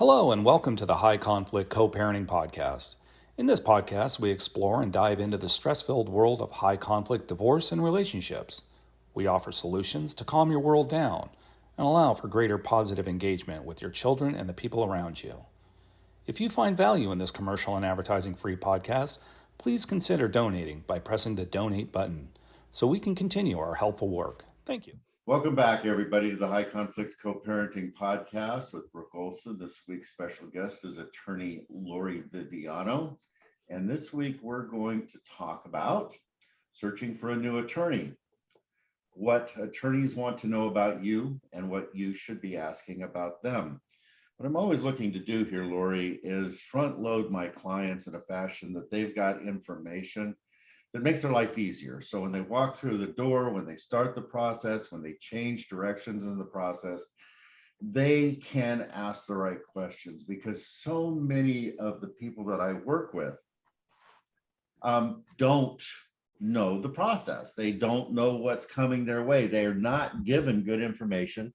Hello, and welcome to the High Conflict Co-Parenting Podcast. In this podcast, we explore and dive into the stress-filled world of high conflict divorce and relationships. We offer solutions to calm your world down and allow for greater positive engagement with your children and the people around you. If you find value in this commercial and advertising-free podcast, please consider donating by pressing the donate button so we can continue our helpful work. Thank you. Welcome back, everybody, to the High Conflict Co-Parenting Podcast with Brook. This week's special guest is Attorney Lori Viviano. And this week, we're going to talk about searching for a new attorney, what attorneys want to know about you, and what you should be asking about them. What I'm always looking to do here, Lori, is front load my clients in a fashion that they've got information that makes their life easier. So when they walk through the door, when they start the process, when they change directions in the process, they can ask the right questions, because so many of the people that I work with don't know the process. They don't know what's coming their way. They are not given good information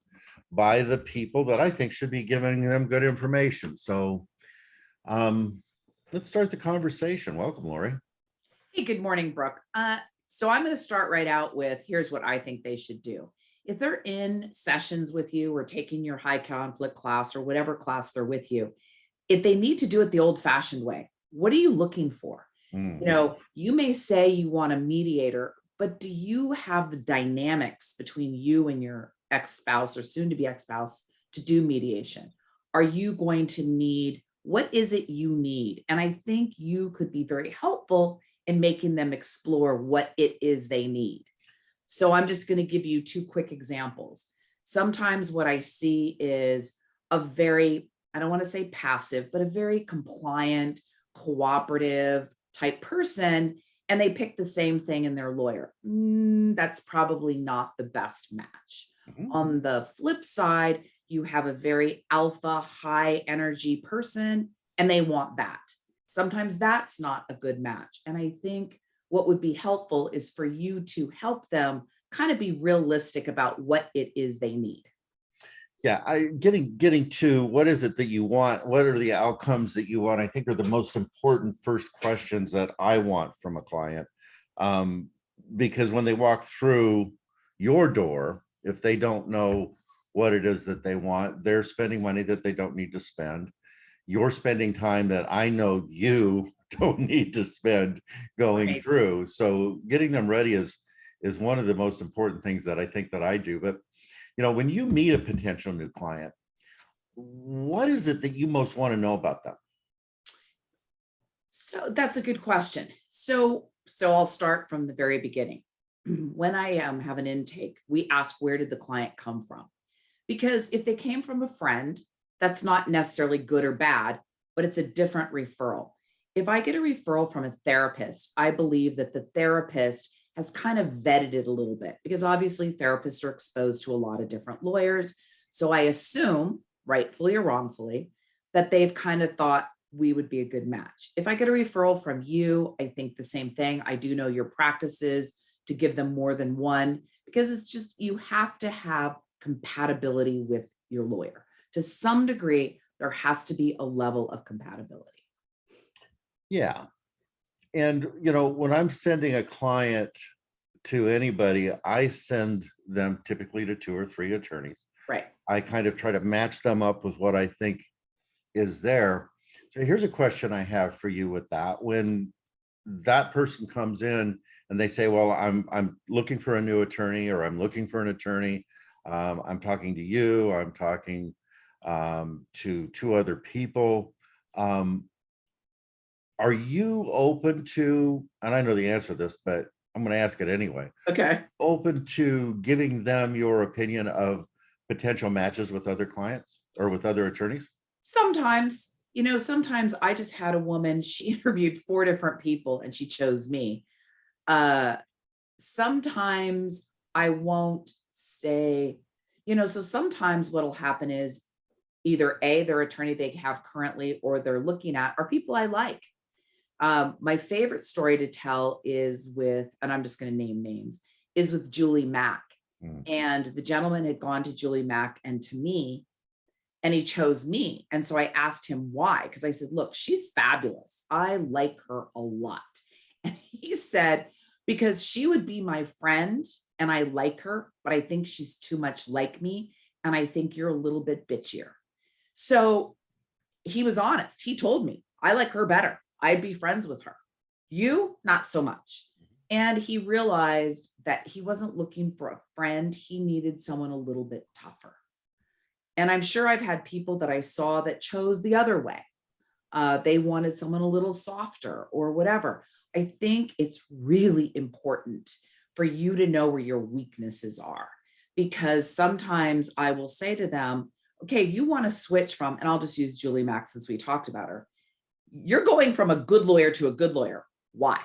by the people that I think should be giving them good information. So let's start the conversation. Welcome, Lori. Hey, good morning, Brooke. So I'm going to start right out with, here's what I think they should do. If they're in sessions with you or taking your high conflict class or whatever class they're with you, if they need to do it the old fashioned way, what are you looking for? You may say you want a mediator, but do you have the dynamics between you and your ex-spouse or soon to be ex-spouse to do mediation? Are you going to need, what is it you need? And I think you could be very helpful in making them explore what it is they need. So I'm just going to give you two quick examples. Sometimes what I see is a very, I don't want to say passive, but a very compliant, cooperative type person, and they pick the same thing in their lawyer. That's probably not the best match. On the flip side, you have a very alpha, high energy person, and they want that. Sometimes that's not a good match. And I think what would be helpful is for you to help them kind of be realistic about what it is they need. Yeah, getting to what is it that you want? What are the outcomes that you want? I think are the most important first questions that I want from a client. Because when they walk through your door, if they don't know what it is that they want, they're spending money that they don't need to spend. You're spending time that I know you don't need to spend going through. So getting them ready is one of the most important things that I think that I do. But, when you meet a potential new client, what is it that you most want to know about them? So that's a good question. So I'll start from the very beginning. When I have an intake, we ask, where did the client come from? Because if they came from a friend, that's not necessarily good or bad, but it's a different referral. If I get a referral from a therapist, I believe that the therapist has kind of vetted it a little bit, because obviously therapists are exposed to a lot of different lawyers. So I assume, rightfully or wrongfully, that they've kind of thought we would be a good match. If I get a referral from you, I think the same thing. I do know your practices to give them more than one, because it's just, you have to have compatibility with your lawyer. To some degree, there has to be a level of compatibility. Yeah. And, when I'm sending a client to anybody, I send them typically to 2 or 3 attorneys. Right. I kind of try to match them up with what I think is there. So here's a question I have for you with that. When that person comes in and they say, well, I'm looking for a new attorney, or I'm looking for an attorney. I'm talking to you, I'm talking to 2 other people. Are you open to, and I know the answer to this, but I'm going to ask it anyway. Okay. Open to giving them your opinion of potential matches with other clients or with other attorneys? Sometimes, sometimes I just had a woman, she interviewed 4 different people and she chose me. Sometimes I won't say, so sometimes what'll happen is either A, their attorney they have currently or they're looking at are people I like. My favorite story to tell is with, and I'm just going to name names, is with Julie Mack. And the gentleman had gone to Julie Mack and to me, and he chose me. And so I asked him why, because I said, look, she's fabulous. I like her a lot. And he said, because she would be my friend and I like her, but I think she's too much like me. And I think you're a little bit bitchier. So he was honest. He told me, I like her better. I'd be friends with her. You, not so much. And he realized that he wasn't looking for a friend. He needed someone a little bit tougher. And I'm sure I've had people that I saw that chose the other way. They wanted someone a little softer or whatever. I think it's really important for you to know where your weaknesses are, because sometimes I will say to them, okay, you want to switch from, and I'll just use Julie Mack since we talked about her. You're going from a good lawyer to a good lawyer. Why?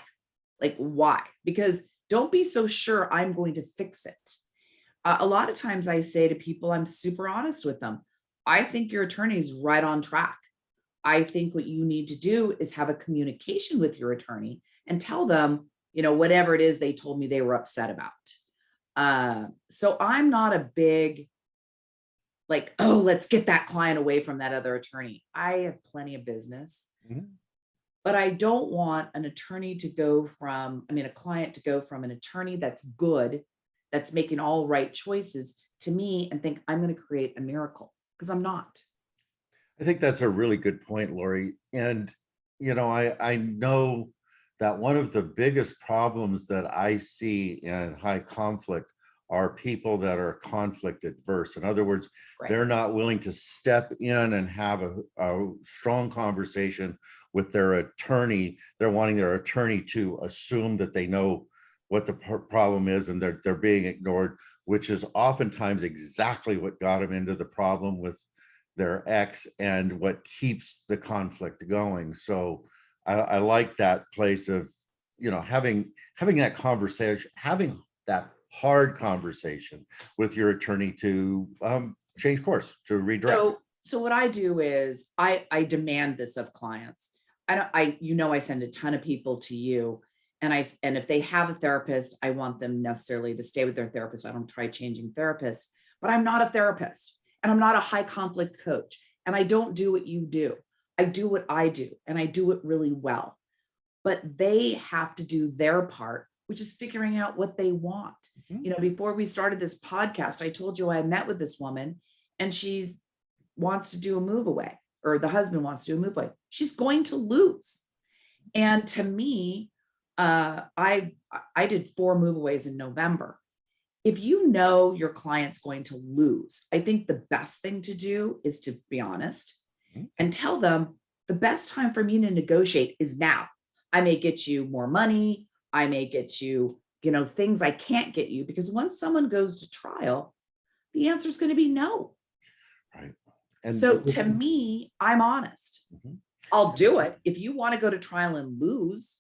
Like, why? Because don't be so sure I'm going to fix it. A lot of times I say to people, I'm super honest with them. I think your attorney is right on track. I think what you need to do is have a communication with your attorney and tell them, whatever it is they told me they were upset about. So I'm not a big, like, oh, let's get that client away from that other attorney. I have plenty of business, but I don't want a client to go from an attorney that's good, that's making all right choices to me and think I'm going to create a miracle, because I'm not. I think that's a really good point, Lori. And, I know that one of the biggest problems that I see in high conflict are people that are conflict adverse. In other words, Right. They're not willing to step in and have a strong conversation with their attorney. They're wanting their attorney to assume that they know what the problem is, and they're being ignored, which is oftentimes exactly what got them into the problem with their ex and what keeps the conflict going. So I like that place of, having that conversation, having that hard conversation with your attorney to change course, to redirect. So what I do is I demand this of clients. I send a ton of people to you, and if they have a therapist, I want them necessarily to stay with their therapist. I don't try changing therapists, but I'm not a therapist, and I'm not a high conflict coach, and I don't do what you do. I do what I do, and I do it really well. But they have to do their part, which is figuring out what they want. Before we started this podcast, I told you I met with this woman, and she wants to do a move away, or the husband wants to do a move away. She's going to lose. And to me, I did 4 move-aways in November. If you know your client's going to lose, I think the best thing to do is to be honest and tell them the best time for me to negotiate is now. I may get you more money. I may get you, things I can't get you, because once someone goes to trial, the answer is going to be no. Right. And so to me, I'm honest. I'll do it. If you want to go to trial and lose,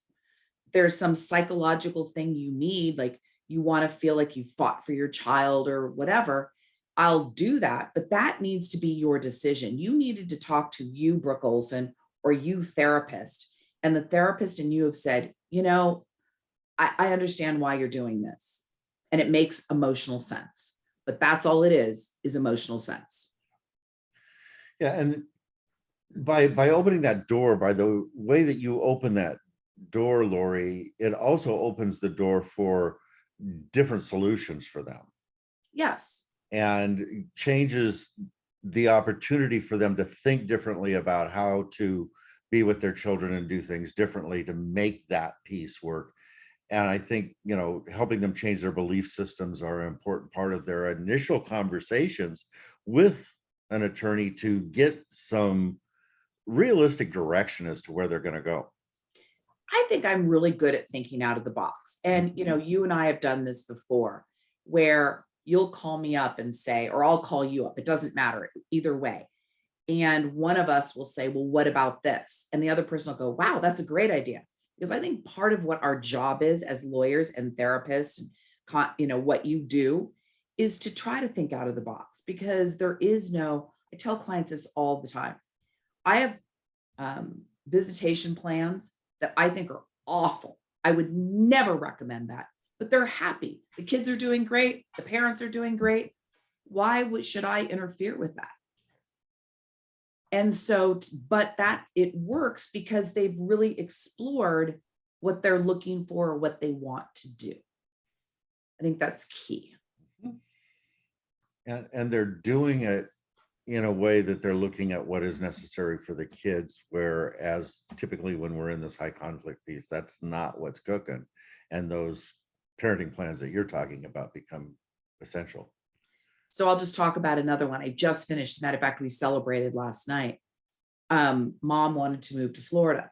there's some psychological thing you need, like you want to feel like you fought for your child or whatever, I'll do that. But that needs to be your decision. You needed to talk to you, Brook Olson, or you therapist. And the therapist and you have said, I understand why you're doing this. And it makes emotional sense. But that's all it is emotional sense. Yeah. And by opening that door, by the way that you open that door, Lori, it also opens the door for different solutions for them. Yes. And changes the opportunity for them to think differently about how to be with their children and do things differently to make that piece work. And I think, helping them change their belief systems are an important part of their initial conversations with an attorney to get some realistic direction as to where they're going to go. I think I'm really good at thinking out of the box. And, you and I have done this before, where you'll call me up and say, or I'll call you up. It doesn't matter either way. And one of us will say, well, what about this? And the other person will go, wow, that's a great idea. Because I think part of what our job is as lawyers and therapists, what you do is to try to think out of the box, because I tell clients this all the time. I have visitation plans that I think are awful. I would never recommend that, but they're happy. The kids are doing great. The parents are doing great. Why should I interfere with that? And so, but that it works because they've really explored what they're looking for, or what they want to do. I think that's key. And they're doing it in a way that they're looking at what is necessary for the kids, whereas typically when we're in this high conflict piece, that's not what's cooking. And those parenting plans that you're talking about become essential. So I'll just talk about another one. I just finished. As a matter of fact, we celebrated last night. Mom wanted to move to Florida.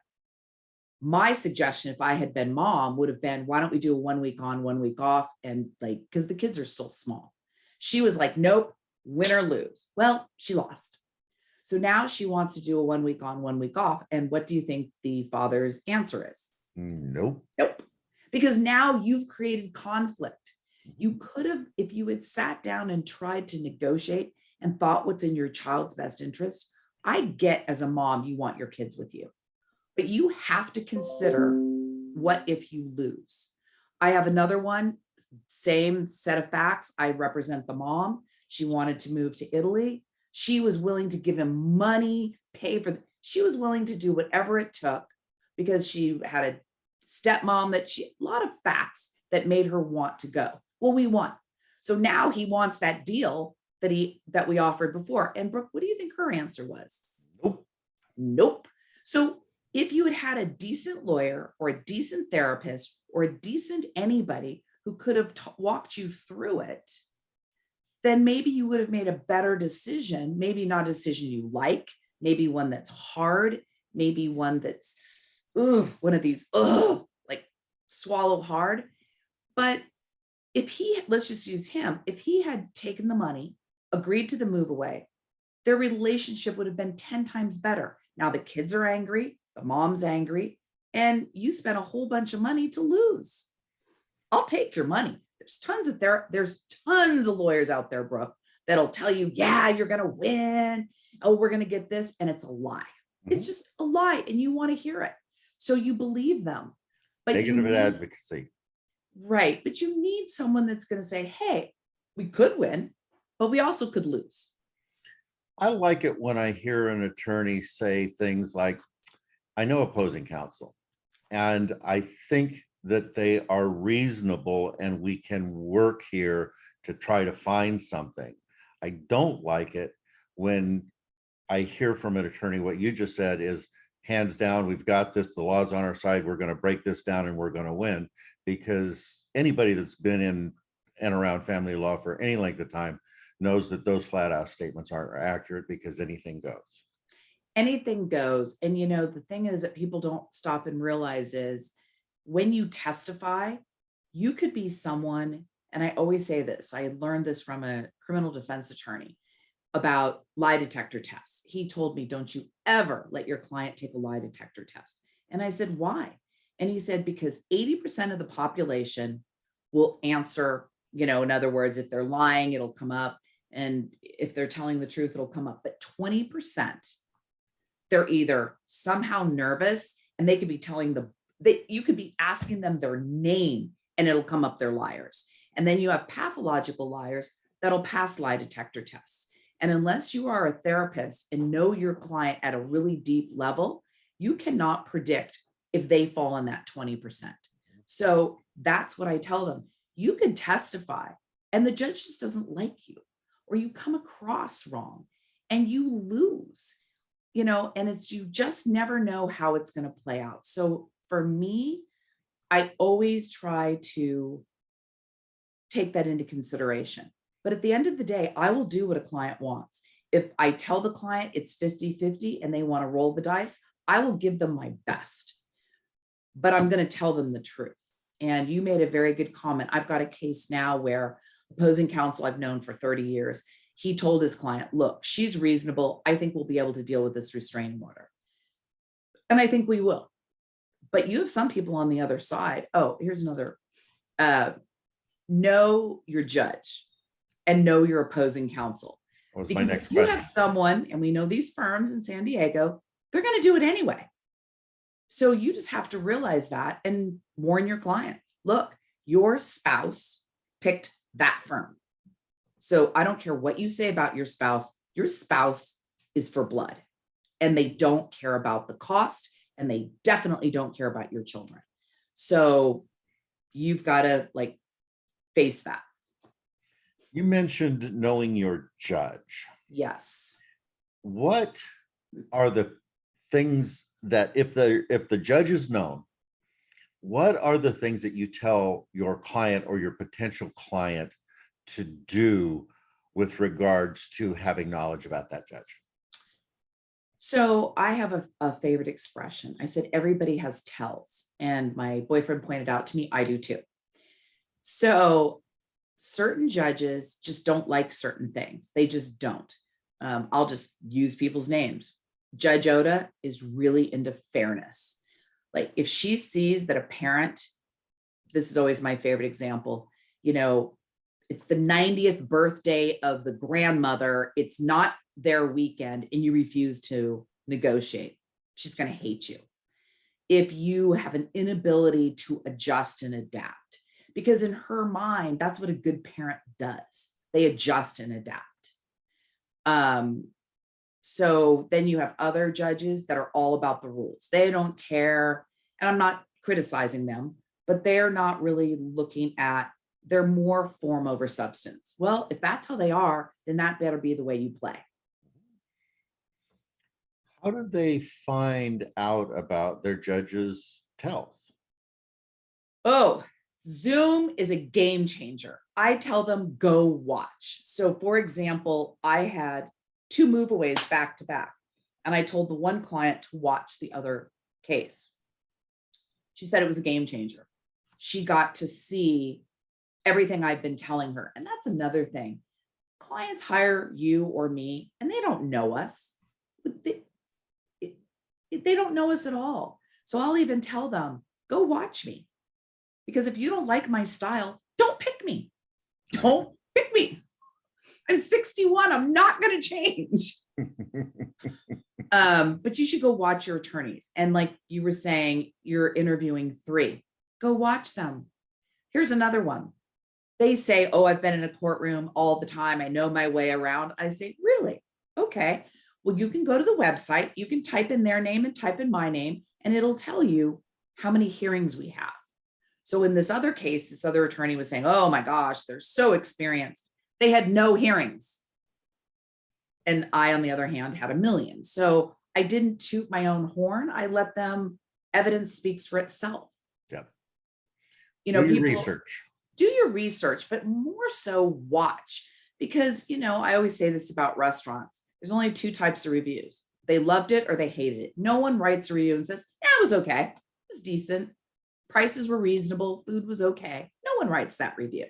My suggestion, if I had been mom, would have been, why don't we do a 1 week on, 1 week off? And like, because the kids are still small. She was like, nope, win or lose. Well, she lost. So now she wants to do a 1 week on, 1 week off. And what do you think the father's answer is? Nope. Nope. Because now you've created conflict. You could have, if you had sat down and tried to negotiate and thought what's in your child's best interest. I get, as a mom, you want your kids with you, but you have to consider, what if you lose? I have another one, same set of facts. I represent the mom. She wanted to move to Italy. She was willing to give him money, she was willing to do whatever it took, because she had a stepmom a lot of facts that made her want to go. Well, we won. So now he wants that deal that we offered before. And Brooke, what do you think her answer was? Nope. Nope. So if you had had a decent lawyer or a decent therapist or a decent anybody who could have walked you through it, then maybe you would have made a better decision. Maybe not a decision you like, maybe one that's hard, maybe one that's one of these like swallow hard. But let's just use him, if he had taken the money, agreed to the move away, their relationship would have been 10 times better. Now the kids are angry, the mom's angry, and you spent a whole bunch of money to lose. I'll take your money. There's tons of lawyers out there, Brooke, that'll tell you, yeah, you're going to win. Oh, we're going to get this. And it's a lie. It's just a lie. And you want to hear it. So you believe them. But Negative advocacy. Right. But you need someone that's going to say, hey, we could win, but we also could lose. I like it when I hear an attorney say things like, I know opposing counsel, and I think that they are reasonable and we can work here to try to find something. I don't like it when I hear from an attorney, what you just said is, hands down, we've got this, the law's on our side, we're going to break this down and we're going to win. Because anybody that's been in and around family law for any length of time knows that those flat out statements aren't accurate, because anything goes. Anything goes. And the thing is that people don't stop and realize is, when you testify, you could be someone, and I always say this, I had learned this from a criminal defense attorney about lie detector tests. He told me, don't you ever let your client take a lie detector test. And I said, why? And he said, because 80% of the population will answer, in other words, if they're lying, it'll come up. And if they're telling the truth, it'll come up. But 20%, they're either somehow nervous, and they could be you could be asking them their name and it'll come up they're liars. And then you have pathological liars that'll pass lie detector tests. And unless you are a therapist and know your client at a really deep level, you cannot predict if they fall in that 20%. So that's what I tell them. You can testify and the judge just doesn't like you, or you come across wrong and you lose, and you just never know how it's going to play out. So for me, I always try to take that into consideration. But at the end of the day, I will do what a client wants. If I tell the client it's 50-50 and they want to roll the dice, I will give them my best. But I'm going to tell them the truth. And you made a very good comment. I've got a case now where opposing counsel I've known for 30 years, he told his client, look, she's reasonable. I think we'll be able to deal with this restraining order. And I think we will. But you have some people on the other side. Oh, here's another. Know your judge and know your opposing counsel. That was because my next if you question. have someone, and we know these firms in San Diego, they're going to do it anyway. So you just have to realize that and warn your client, look, your spouse picked that firm. So I don't care what you say about your spouse is for blood. and they don't care about the cost, and they definitely don't care about your children. So you've got to like face that. You mentioned knowing your judge. Yes. What are the things that if the judge is known, what are the things that you tell your client or your potential client to do with regards to having knowledge about that judge? So I have a favorite expression. I said, everybody has tells. And my boyfriend pointed out to me, I do too. So certain judges just don't like certain things. They just don't. I'll just use people's names. Judge Oda is really into fairness. Like if she sees that a parent, this is always my favorite example, it's the 90th birthday of the grandmother. It's not their weekend and you refuse to negotiate. She's going to hate you. If you have an inability to adjust and adapt, because in her mind, that's what a good parent does. They adjust and adapt. So then you have other judges that are all about the rules. They don't care. And I'm not criticizing them, but they're not really looking at, they're more form over substance. Well, if that's how they are, then that better be the way you play. How do they find out about their judge's tells? Oh, Zoom is a game changer. I tell them, go watch. So for example, I had 2 move-aways back to back, and I told the one client to watch the other case. She said it was a game changer. She got to see everything I'd been telling her. And that's another thing. Clients hire you or me, and they don't know us. They don't know us at all. So I'll even tell them, go watch me. Because if you don't like my style, don't pick me. Don't pick me. I'm 61. I'm not going to change. But you should go watch your attorneys. And like you were saying, you're interviewing 3. Go watch them. Here's another one. They say, oh, I've been in a courtroom all the time. I know my way around. I say, really? Okay. Well, you can go to the website. You can type in their name and type in my name, and it'll tell you how many hearings we have. So in this other case, this other attorney was saying, oh my gosh, they're so experienced. They had no hearings. And I, on the other hand, had 1 million. So I didn't toot my own horn. I let them, evidence speaks for itself. Yeah. Do your people research. Do your research, but more so watch. Because, I always say this about restaurants. There's only 2 types of reviews. They loved it or they hated it. No one writes a review and says, yeah, it was okay. It was decent. Prices were reasonable. Food was okay. No one writes that review.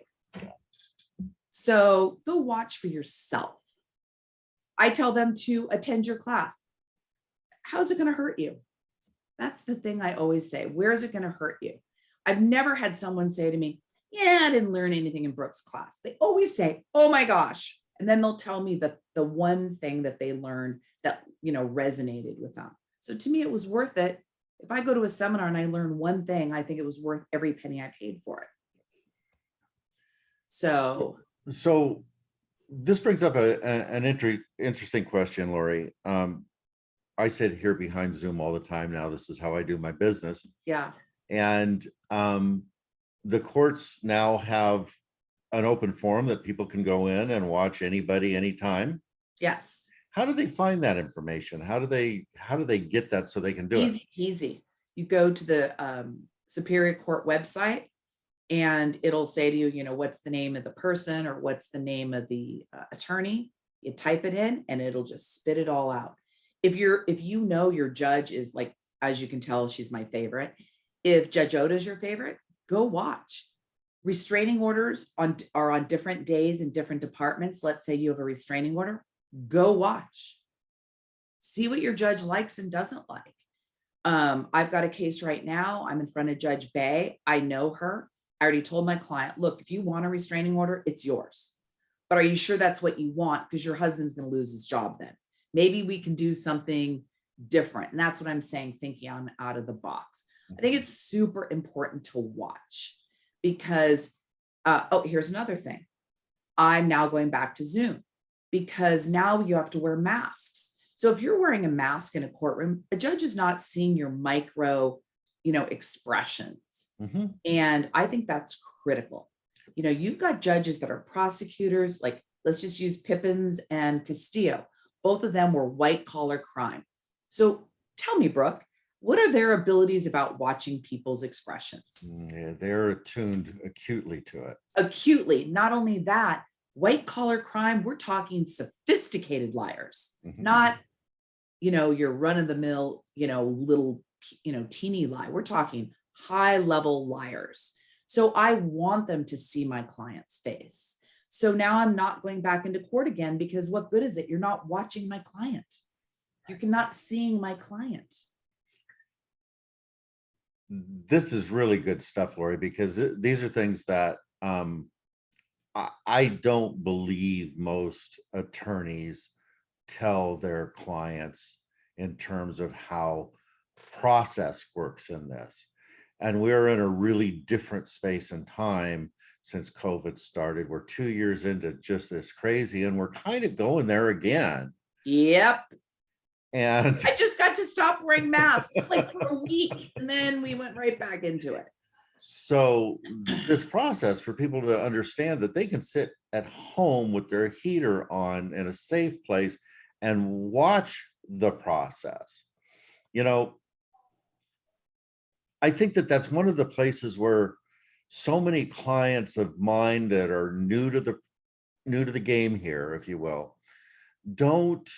So go watch for yourself. I tell them to attend your class. How's it going to hurt you? That's the thing I always say. Where is it going to hurt you? I've never had someone say to me, yeah, I didn't learn anything in Brook's class. They always say, oh my gosh. And then they'll tell me the one thing that they learned that, resonated with them. So to me, it was worth it. If I go to a seminar and I learn one thing, I think it was worth every penny I paid for it. So this brings up an interesting question, Lori. I sit here behind Zoom all the time now. This is how I do my business. Yeah. And the courts now have an open forum that people can go in and watch anybody anytime. Yes. How do they find that information? How do they get that so they can do it? Easy. You go to the Superior Court website, and it'll say to you, what's the name of the person or what's the name of the attorney. You type it in, and it'll just spit it all out. If your judge is like, as you can tell, she's my favorite. If Judge Oda is your favorite, go watch. Restraining orders are on different days in different departments. Let's say you have a restraining order, go watch. See what your judge likes and doesn't like. I've got a case right now. I'm in front of Judge Bay. I know her. I already told my client, look, if you want a restraining order, it's yours. But are you sure that's what you want? Because your husband's going to lose his job then. Maybe we can do something different. And that's what I'm saying, thinking I'm out of the box. I think it's super important to watch because, here's another thing. I'm now going back to Zoom because now you have to wear masks. So if you're wearing a mask in a courtroom, a judge is not seeing your micro, expressions. Mhm. And I think that's critical. You've got judges that are prosecutors, like let's just use Pippins and Castillo. Both of them were white collar crime. So tell me, Brooke, what are their abilities about watching people's expressions? Yeah, they're attuned acutely to it. Acutely. Not only that, white collar crime, we're talking sophisticated liars, Mhm. not, your run of the mill, little, teeny lie. We're talking high level liars. So I want them to see my client's face. So now I'm not going back into court again, because what good is it? You're not watching my client. You're not seeing my client. This is really good stuff, Lori, because these are things that I don't believe most attorneys tell their clients in terms of how process works in this. And we're in a really different space and time since COVID started. We're 2 years into just this crazy, and we're kind of going there again. Yep. And I just got to stop wearing masks like for a week, and then we went right back into it. so this process, for people to understand that they can sit at home with their heater on in a safe place and watch the process. I think that that's one of the places where so many clients of mine that are new to the game here, if you will, don't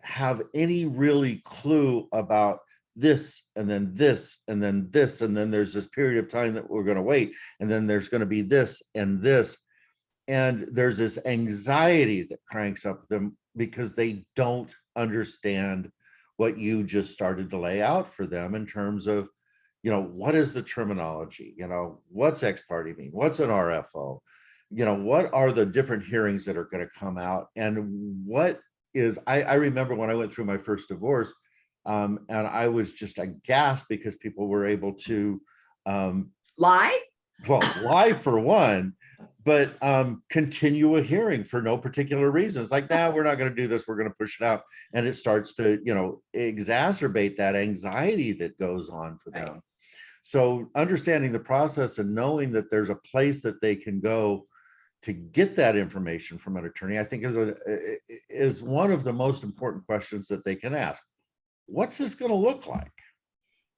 have any really clue about this, and then this, and then this, and then there's this period of time that we're going to wait, and then there's going to be this and this, and there's this anxiety that cranks up them because they don't understand what you just started to lay out for them in terms of, what is the terminology, what's ex parte mean, what's an RFO, what are the different hearings that are going to come out, and what is, I remember when I went through my first divorce, and I was just aghast because people were able to Lie? lie for one, but continue a hearing for no particular reason. It's like, we're not going to do this, we're going to push it out. And it starts to, exacerbate that anxiety that goes on for them. Right. So understanding the process and knowing that there's a place that they can go to get that information from an attorney, I think is one of the most important questions that they can ask. What's this going to look like?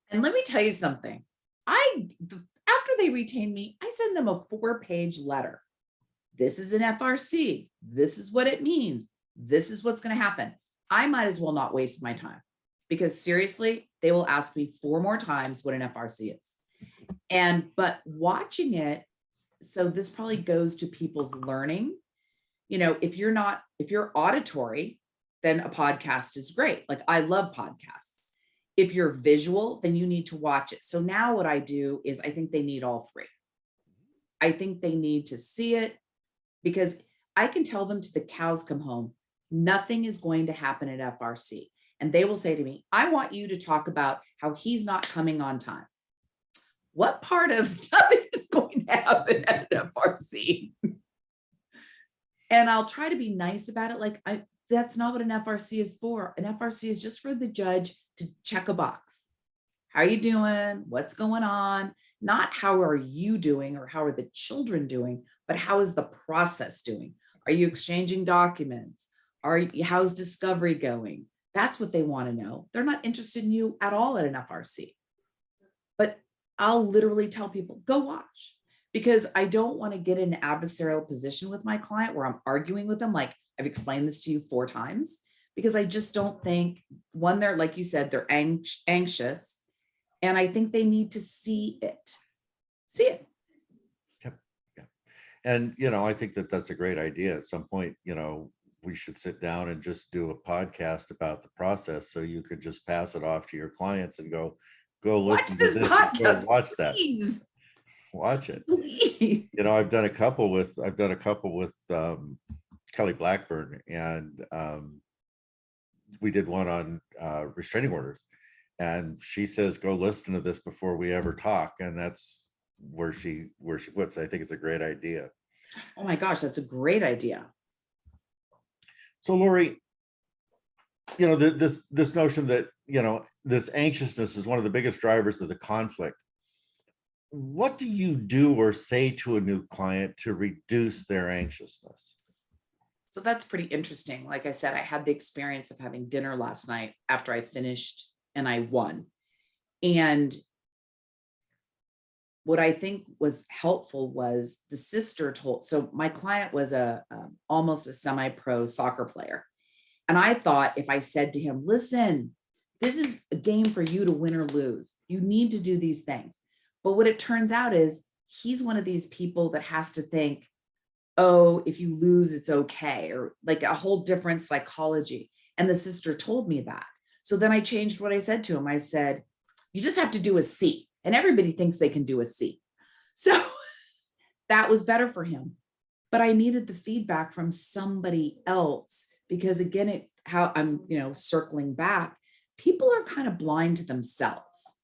And let me tell you something. After they retain me, I send them a 4-page letter. This is an FRC. This is what it means. This is what's going to happen. I might as well not waste my time, because seriously, they will ask me 4 more times what an FRC is. But watching it, so this probably goes to people's learning. If you're auditory, then a podcast is great. Like, I love podcasts. If you're visual, then you need to watch it. So now what I do is I think they need all 3. I think they need to see it, because I can tell them to the cows come home, nothing is going to happen at FRC. And they will say to me, I want you to talk about how he's not coming on time. What part of nothing is going to happen at an FRC? And I'll try to be nice about it. Like, that's not what an FRC is for. An FRC is just for the judge to check a box. How are you doing? What's going on? Not how are you doing or how are the children doing, but how is the process doing? Are you exchanging documents? How's discovery going? That's what they want to know. They're not interested in you at all at an FRC. But I'll literally tell people, go watch, because I don't want to get in an adversarial position with my client where I'm arguing with them. Like, I've explained this to you 4 times, because I just don't think, one, they're, like you said, they're anxious. And I think they need to see it. See it. Yep. And, I think that that's a great idea. At some point, we should sit down and just do a podcast about the process, so you could just pass it off to your clients and go listen to this podcast, go watch that. Please. Watch it. Please. I've done a couple with Kelly Blackburn, and we did one on restraining orders, and she says, go listen to this before we ever talk. And that's where she puts. I think it's a great idea. Oh my gosh, that's a great idea. So Lori, this notion that, this anxiousness is one of the biggest drivers of the conflict. What do you do or say to a new client to reduce their anxiousness? So that's pretty interesting. Like I said, I had the experience of having dinner last night after I finished and I won. And what I think was helpful was the sister told, so my client was almost a semi-pro soccer player. And I thought if I said to him, listen, this is a game for you to win or lose. You need to do these things. But what it turns out is he's one of these people that has to think, oh, if you lose, it's okay, or like a whole different psychology. And the sister told me that. So then I changed what I said to him. I said, you just have to do a C. And everybody thinks they can do a C. So that was better for him. But I needed the feedback from somebody else because again, how I'm, circling back, people are kind of blind to themselves.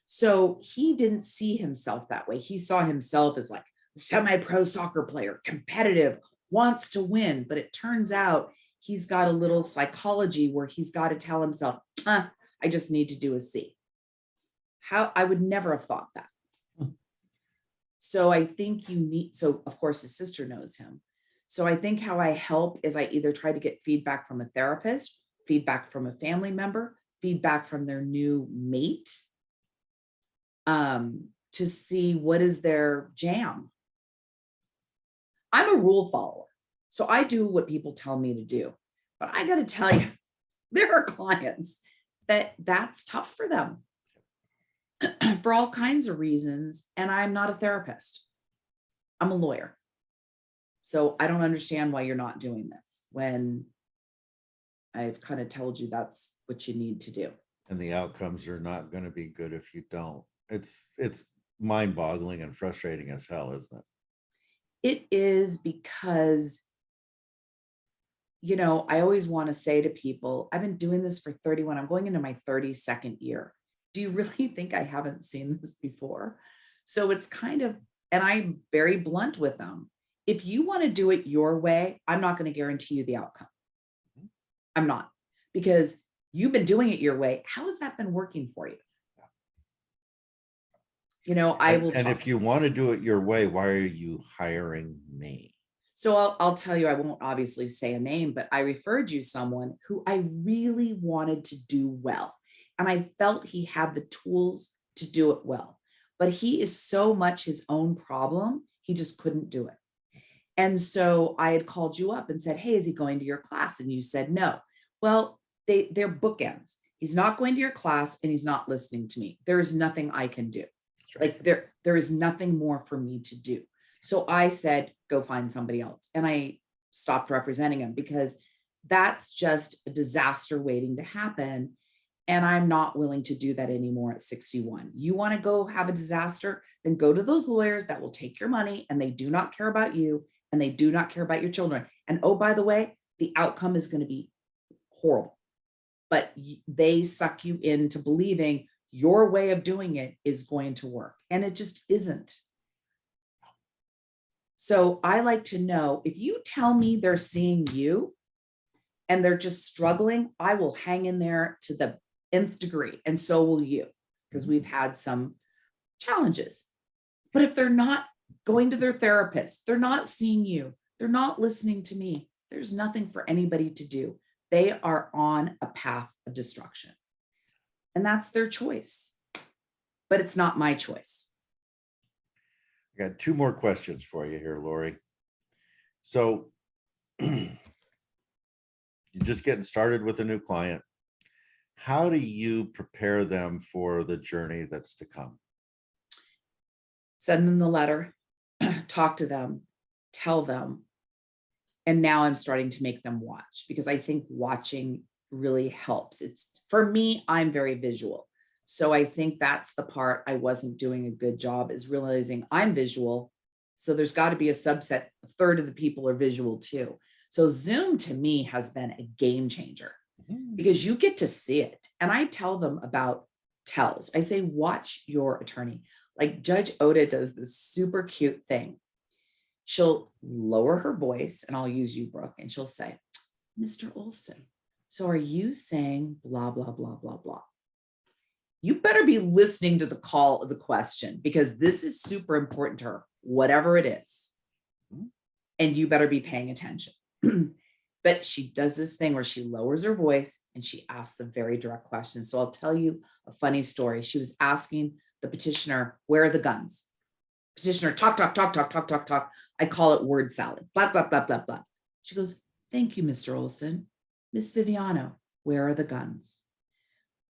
So he didn't see himself that way. He saw himself as like a semi-pro soccer player, competitive, wants to win. But it turns out he's got a little psychology where he's got to tell himself, I just need to do a C. How I would never have thought that. So I think so of course his sister knows him. So I think how I help is I either try to get feedback from a therapist, feedback from a family member, feedback from their new mate, to see what is their jam. I'm a rule follower. So I do what people tell me to do, but I got to tell you, there are clients that's tough for them. For all kinds of reasons. And I'm not a therapist. I'm a lawyer. So I don't understand why you're not doing this when I've kind of told you that's what you need to do. And the outcomes are not going to be good if you don't. It's mind-boggling and frustrating as hell, isn't it? It is because, I always want to say to people, I've been doing this for 31. I'm going into my 32nd year. Do you really think I haven't seen this before? So it's kind of, and I'm very blunt with them. If you want to do it your way, I'm not going to guarantee you the outcome. I'm not, because you've been doing it your way. How has that been working for you? I will. And if you want to do it your way, why are you hiring me? So I'll tell you, I won't obviously say a name, but I referred you someone who I really wanted to do well. And I felt he had the tools to do it well, but he is so much his own problem. He just couldn't do it. And so I had called you up and said, hey, is he going to your class? And you said, no. Well, they're bookends. He's not going to your class and he's not listening to me. There is nothing I can do. Right. Like there is nothing more for me to do. So I said, go find somebody else. And I stopped representing him because that's just a disaster waiting to happen. And I'm not willing to do that anymore at 61. You want to go have a disaster, then go to those lawyers that will take your money and they do not care about you and they do not care about your children. And oh, by the way, the outcome is going to be horrible, but they suck you into believing your way of doing it is going to work. And it just isn't. So I like to know if you tell me they're seeing you and they're just struggling, I will hang in there to the nth degree. And so will you, because we've had some challenges. But if they're not going to their therapist, they're not seeing you, they're not listening to me, there's nothing for anybody to do. They are on a path of destruction. And that's their choice. But it's not my choice. I got two more questions for you here, Lori. So you're just getting started with a new client. How do you prepare them for the journey that's to come? Send them the letter, talk to them, tell them. And now I'm starting to make them watch because I think watching really helps. It's for me, I'm very visual. So I think that's the part I wasn't doing a good job is realizing I'm visual. So there's got to be a subset, a third of the people are visual too. So Zoom to me has been a game changer because you get to see it. And I tell them about tells. I say, watch your attorney. Like Judge Oda does this super cute thing. She'll lower her voice and I'll use you, Brooke, and she'll say, Mr. Olson, So are you saying blah, blah, blah, blah, blah? You better be listening to the call of the question, because this is super important to her, whatever it is. And you better be paying attention. But she does this thing where she lowers her voice and she asks a very direct question. So I'll tell you a funny story. She was asking the petitioner, where are the guns? Petitioner, talk, talk, talk, talk, talk, talk, talk. I call it word salad, blah, blah, blah, blah, blah. She goes, thank you, Mr. Olson. Miss Viviano, where are the guns?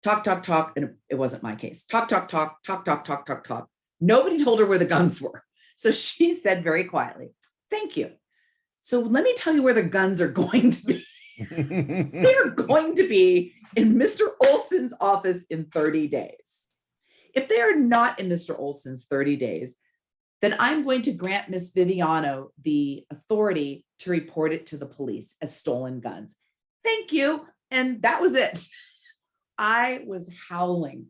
Talk, talk, talk. And it wasn't my case. Talk, talk, talk, talk, talk, talk, talk, talk. Nobody told her where the guns were. So she said very quietly, thank you. So let me tell you where the guns are going to be. They are going to be in Mr. Olson's office in 30 days. If they are not in Mr. Olson's 30 days, then I'm going to grant Miss Viviano the authority to report it to the police as stolen guns. Thank you. And that was it. I was howling.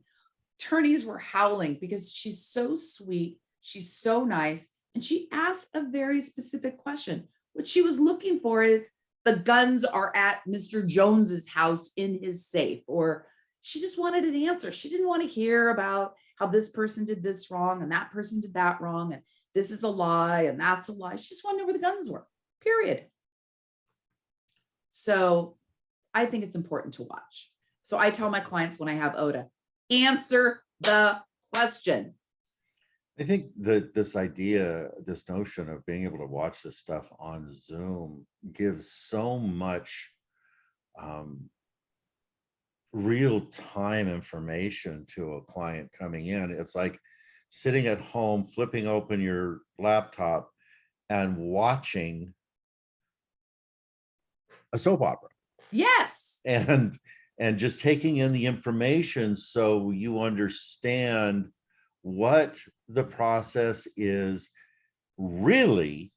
Attorneys were howling because she's so sweet. She's so nice. And she asked a very specific question. What she was looking for is the guns are at Mr. Jones's house in his safe, or she just wanted an answer. She didn't want to hear about how this person did this wrong and that person did that wrong. And this is a lie and that's a lie. She just wanted to know where the guns were, period. So I think it's important to watch. So I tell my clients when I have OTA, answer the question. I think that this notion of being able to watch this stuff on Zoom gives so much real-time information to a client coming in. It's like sitting at home, flipping open your laptop and watching a soap opera. Yes. And just taking in the information so you understand what the process is really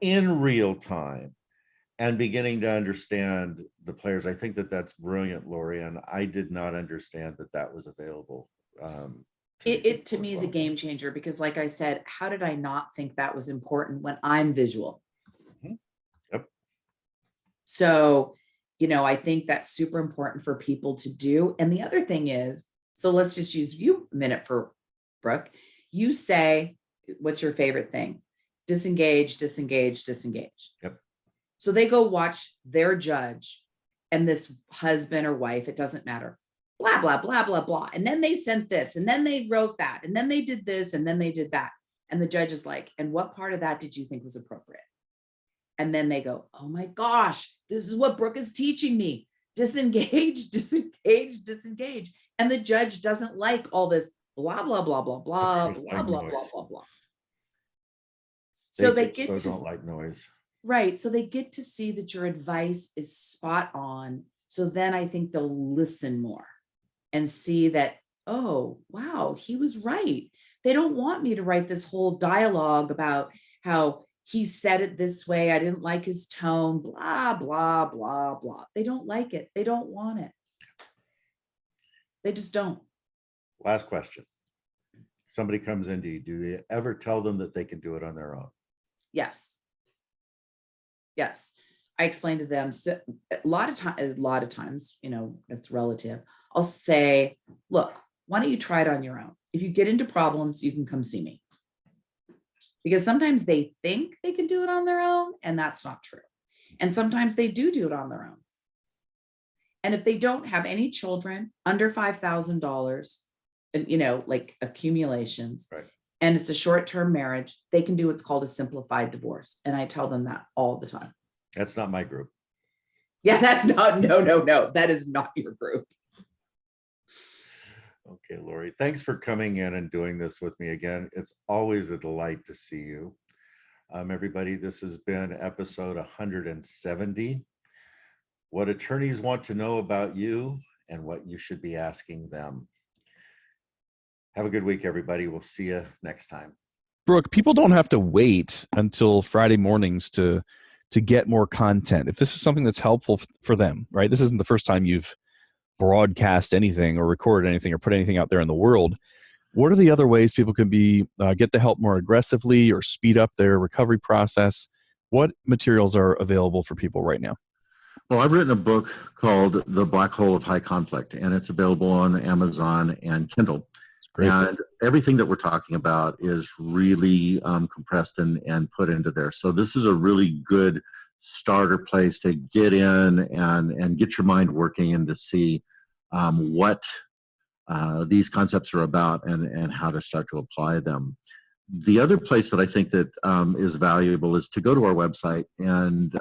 in real time and beginning to understand the players. I think that that's brilliant, Lori, and I did not understand that that was available. It to me is a game changer because, like I said, how did I not think that was important when I'm visual? Yep. So, I think that's super important for people to do. And the other thing is, so let's just use you a minute for Brooke. You say, what's your favorite thing? Disengage, disengage, disengage. Yep. So they go watch their judge and this husband or wife, it doesn't matter, blah, blah, blah, blah, blah. And then they sent this, and then they wrote that, and then they did this, and then they did that. And the judge is like, and what part of that did you think was appropriate? And then they go, oh my gosh, this is what Brooke is teaching me. Disengage, disengage, disengage. And the judge doesn't like all this blah, blah, blah, blah, blah, blah, blah, blah, blah, blah. So they don't like noise. Right. So they get to see that your advice is spot on. So then I think they'll listen more and see that, oh, wow, he was right. They don't want me to write this whole dialogue about how he said it this way. I didn't like his tone, blah, blah, blah, blah. They don't like it. They don't want it. They just don't. Last question. Somebody comes into you. Do you ever tell them that they can do it on their own? Yes. Yes. I explained to them a lot of times, it's relative. I'll say, look, why don't you try it on your own? If you get into problems, you can come see me. Because sometimes they think they can do it on their own, and that's not true. And sometimes they do it on their own. And if they don't have any children under $5,000, and like accumulations, right, and it's a short-term marriage, they can do what's called a simplified divorce. And I tell them that all the time. That's not my group. Yeah, that's not, no, that is not your group. Okay, Lori, thanks for coming in and doing this with me again. It's always a delight to see you. Everybody, this has been episode 170. What attorneys want to know about you and what you should be asking them. Have a good week, everybody. We'll see you next time. Brooke, people don't have to wait until Friday mornings to get more content. If this is something that's helpful for them, right? This isn't the first time you've broadcast anything or recorded anything or put anything out there in the world. What are the other ways people can get the help more aggressively or speed up their recovery process? What materials are available for people right now? Well, I've written a book called The Black Hole of High Conflict, and it's available on Amazon and Kindle. Great. And everything that we're talking about is really compressed and put into there. So this is a really good starter place to get in and get your mind working and to see what these concepts are about and how to start to apply them. The other place that I think that is valuable is to go to our website and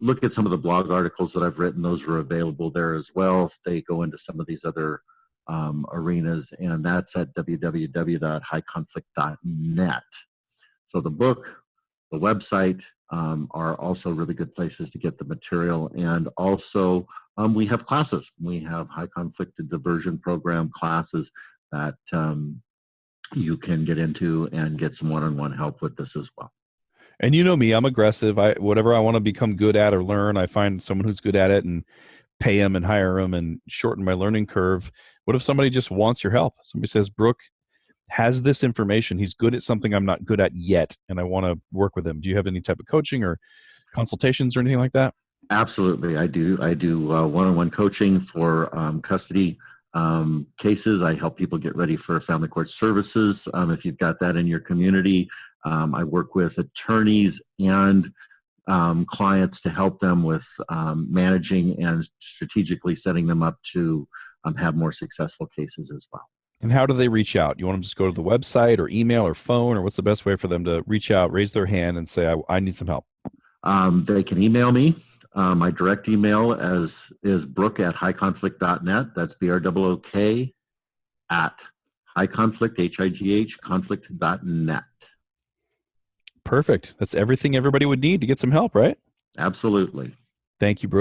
look at some of the blog articles that I've written. Those are available there as well. They go into some of these other arenas, and that's at www.highconflict.net. So the book, the website are also really good places to get the material. And also we have classes. We have high conflict diversion program classes that you can get into and get some one-on-one help with this as well. And you know me, I'm aggressive. Whatever I want to become good at or learn, I find someone who's good at it and pay them and hire them and shorten my learning curve. What if somebody just wants your help? Somebody says, Brook has this information. He's good at something I'm not good at yet, and I want to work with him. Do you have any type of coaching or consultations or anything like that? Absolutely, I do. I do one-on-one coaching for custody cases. I help people get ready for family court services. If you've got that in your community, I work with attorneys and clients to help them with managing and strategically setting them up to have more successful cases as well. And how do they reach out? You want them to just go to the website or email or phone, or what's the best way for them to reach out, raise their hand and say, I need some help? They can email me. My direct email is brook@highconflict.net. That's BROOK at highconflict, HIGH, conflict.net. Perfect. That's everything everybody would need to get some help, right? Absolutely. Thank you, Brook.